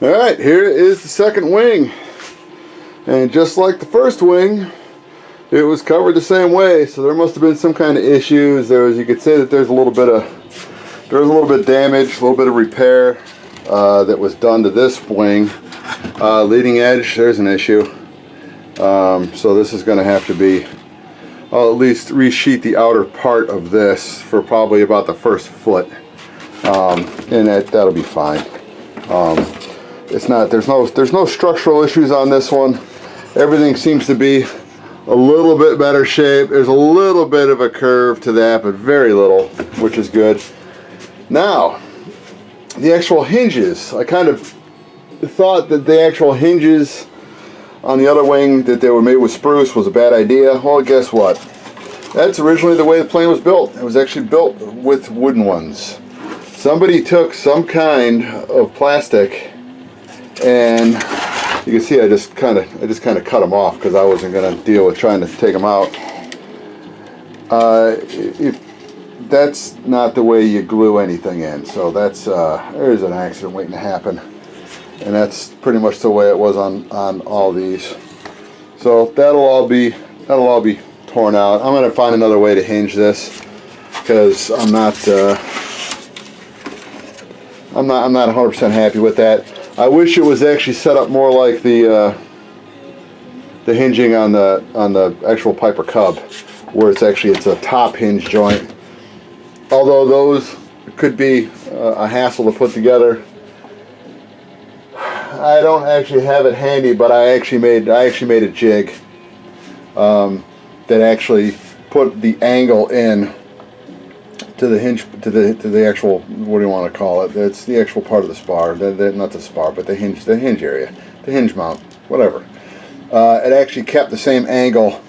Alright, here is the second wing. And just like the first wing, it was covered the same way, so there must have been some kind of issues. You could say that there's a little bit of damage, a little bit of repair that was done to this wing. Leading edge, there's an issue. So this is going to have to be, I'll at least resheet the outer part of this for probably about the first foot, and that'll be fine. There's no structural issues on this one. Everything seems to be a little bit better shape. There's a little bit of a curve to that, but very little, which is good. Now, the actual hinges. I kind of thought that the actual hinges on the other wing that they were made with spruce was a bad idea. Well, guess what? That's originally the way the plane was built. It was actually built with wooden ones. Somebody took some kind of plastic, and you can see I just kind of cut them off because I wasn't going to deal with trying to take them out. That's not the way you glue anything in. So there's an accident waiting to happen, and that's pretty much the way it was on all these. So that'll all be torn out. I'm going to find another way to hinge this because I'm not 100% happy with that. I wish it was actually set up more like the hinging on the actual Piper Cub, where it's a top hinge joint. Although those could be a hassle to put together. I don't actually have it handy, but I actually made a jig that actually put the angle in to the hinge, to the actual, what do you want to call it? It's the actual part of the spar, not the spar, but the hinge area, the hinge mount, whatever. It actually kept the same angle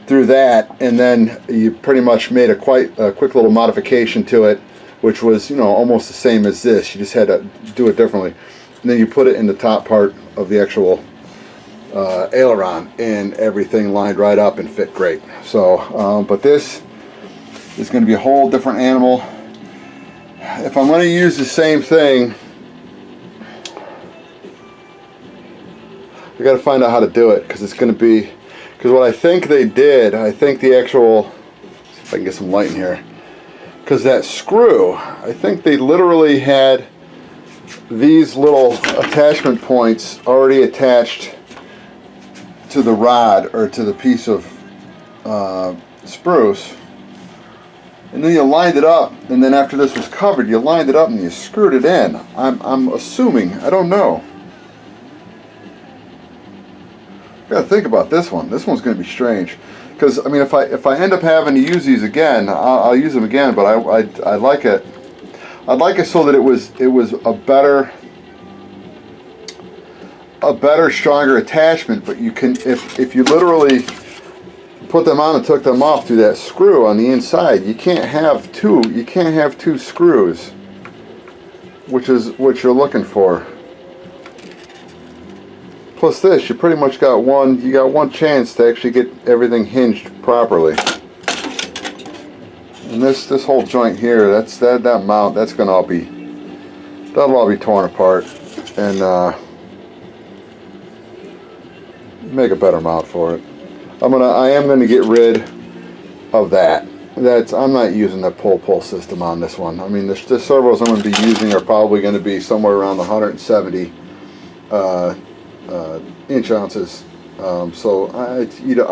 through that, and then you pretty much made a quick little modification to it, which was, almost the same as this. You just had to do it differently, and then you put it in the top part of the actual aileron, and everything lined right up and fit great. So, but this is going to be a whole different animal. If I'm going to use the same thing, I got to find out how to do it, because because what I think they did, I think the actual, see if I can get some light in here, because that screw, I think they literally had these little attachment points already attached to the rod or to the piece of spruce, and then you lined it up, and then after this was covered, you lined it up and you screwed it in. I'm assuming, I don't know. Got to think about this one. This one's going to be strange, because I mean, if I end up having to use these again, I'll use them again. But I'd like it so that it was a better, stronger attachment. But you can, if you literally put them on and took them off through that screw on the inside, you can't have two screws, which is what you're looking for. Plus this, you pretty much got one chance to actually get everything hinged properly. And this whole joint here, that mount, that'll all be torn apart, and make a better mount for it. I am gonna get rid of that. I'm not using the pull system on this one. I mean, the servos I'm going to be using are probably going to be somewhere around the 170 inch ounces. So I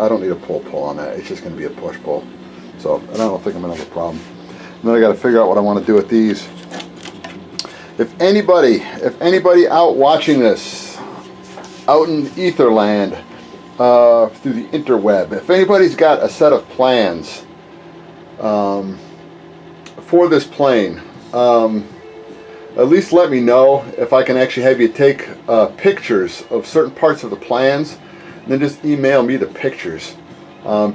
don't need a pull on that. It's just going to be a push pull. So I don't think I'm going to have a problem. And then I got to figure out what I want to do with these. If anybody out watching this, out in Etherland, through the interweb, if anybody's got a set of plans for this plane, at least let me know if I can actually have you take pictures of certain parts of the plans, and then just email me the pictures,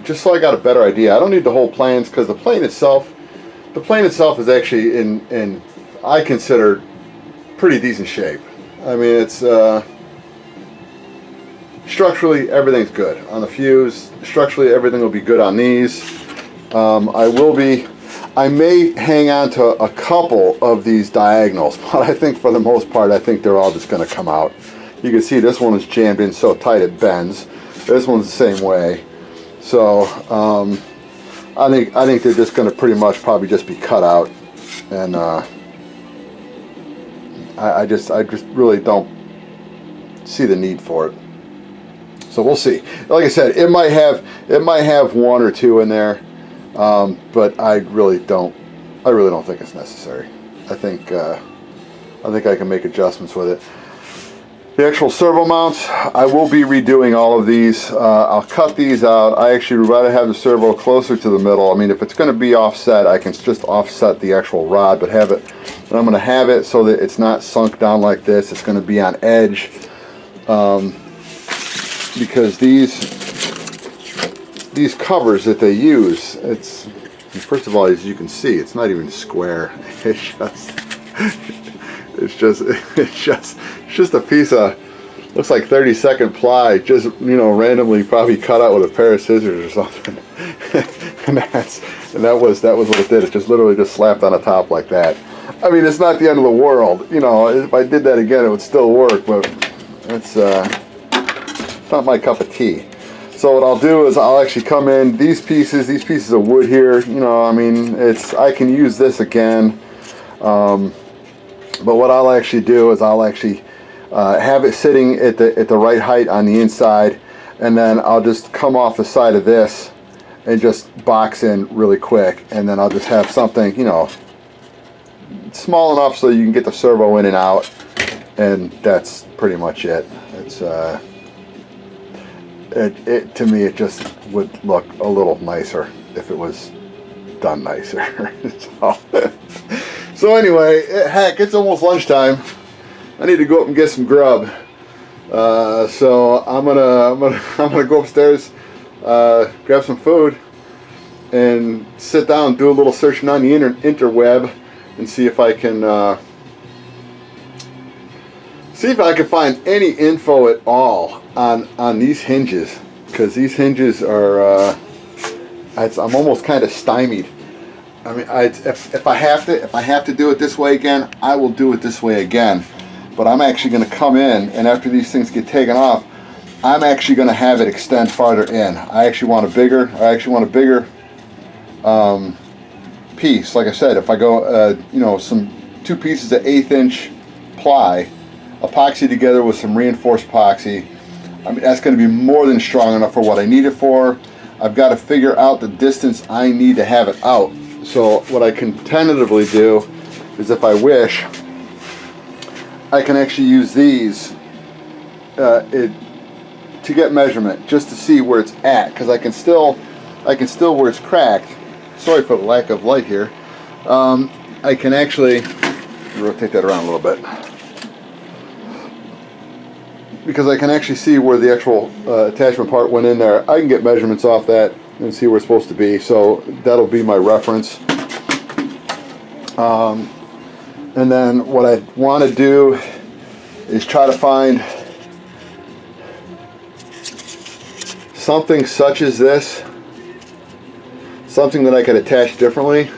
just so I got a better idea. I don't need the whole plans, because the plane itself is actually in I consider pretty decent shape. I mean, it's structurally everything's good on the fuse. Structurally everything will be good on these. I may hang on to a couple of these diagonals, but I think for the most part, I think they're all just going to come out. You can see this one is jammed in so tight it bends. This one's the same way. So I think they're just going to pretty much probably just be cut out, and I just really don't see the need for it. So we'll see. Like I said, it might have one or two in there, but I really don't think it's necessary. I think I can make adjustments with it. The actual servo mounts, I will be redoing all of these. I'll cut these out. I actually would rather have the servo closer to the middle. I mean, if it's going to be offset, I can just offset the actual rod, but have it. And I'm going to have it so that it's not sunk down like this. It's going to be on edge. Because these covers that they use, it's, first of all, as you can see, it's not even square. It's just a piece of, looks like 32nd ply, just, you know, randomly probably cut out with a pair of scissors or something. and that was what it did. It just literally just slapped on the top like that. I mean, it's not the end of the world. You know, if I did that again, it would still work, but it's not my cup of tea. So what I'll do is I'll actually come in these pieces of wood here, you know, I mean, I can use this again, but what I'll actually do is I'll actually have it sitting at the right height on the inside, and then I'll just come off the side of this and just box in really quick, and then I'll just have something, you know, small enough so you can get the servo in and out, and that's pretty much it. It's to me, it just would look a little nicer if it was done nicer. So anyway, heck, it's almost lunchtime. I need to go up and get some grub. So I'm gonna go upstairs, grab some food, and sit down and do a little searching on the interweb and see if I can find any info at all on these hinges, because these hinges are I'm almost kind of stymied. I mean, if I have to do it this way again, I will do it this way again. But I'm actually going to come in, and after these things get taken off, I'm actually going to have it extend farther in. I actually want a bigger piece. Like I said, if I go, you know, two pieces of 1/8 inch ply, epoxy together with some reinforced epoxy, I mean, that's going to be more than strong enough for what I need it for. I've got to figure out the distance I need to have it out. So what I can tentatively do is, if I wish, I can actually use these to get measurement, just to see where it's at, because I can still where it's cracked. Sorry for the lack of light here. I can actually rotate that around a little bit, because I can actually see where the actual attachment part went in there. I can get measurements off that and see where it's supposed to be, so that'll be my reference. And then what I want to do is try to find something such as this, something that I could attach differently,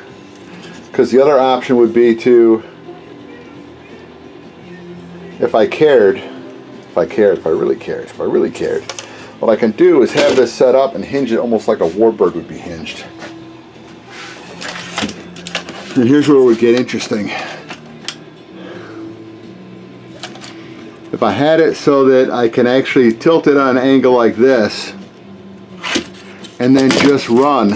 because the other option would be to, if I really cared, what I can do is have this set up and hinge it almost like a warbird would be hinged. And here's where it would get interesting. If I had it so that I can actually tilt it on an angle like this, and then just run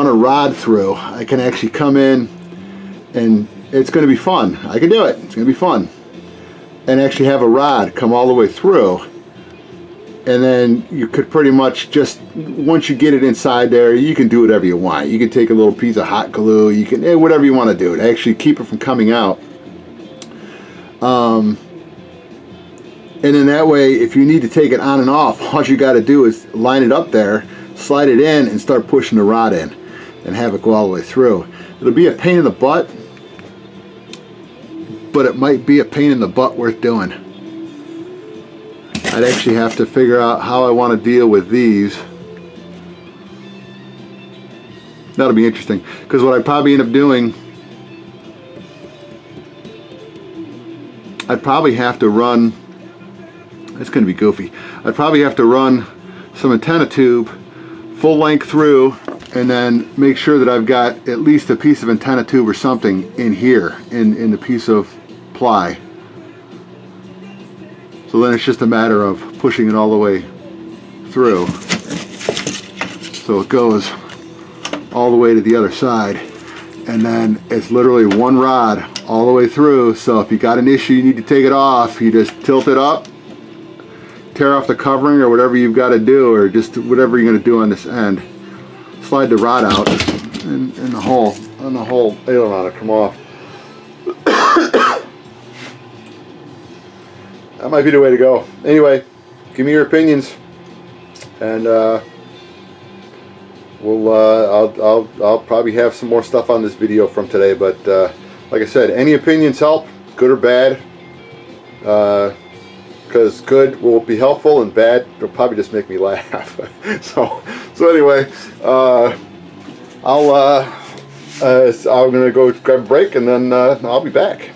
a rod through, I can actually come in, and it's going to be fun. I can do it. It's going to be fun. And actually have a rod come all the way through, and then you could pretty much just, once you get it inside there, you can do whatever you want. You can take a little piece of hot glue, you can, whatever you want to do to actually keep it from coming out. And then that way, if you need to take it on and off, all you got to do is line it up there, slide it in, and start pushing the rod in, and have it go all the way through. It'll be a pain in the butt, but it might be a pain in the butt worth doing. I'd actually have to figure out how I want to deal with these. That'll be interesting, because what I'd probably end up doing, I'd probably have to run, it's going to be goofy, I'd probably have to run some antenna tube full length through, and then make sure that I've got at least a piece of antenna tube or something in here, in the piece of ply. So then it's just a matter of pushing it all the way through, so it goes all the way to the other side, and then it's literally one rod all the way through. So if you got an issue, you need to take it off, you just tilt it up, tear off the covering or whatever you've got to do, or just whatever you're going to do on this end, slide the rod out, and the whole aileron will come off. That might be the way to go. Anyway, give me your opinions, and I'll probably have some more stuff on this video from today. But like I said, any opinions help, good or bad. Because good will be helpful, and bad will probably just make me laugh. so anyway, I'm gonna go grab a break, and then I'll be back.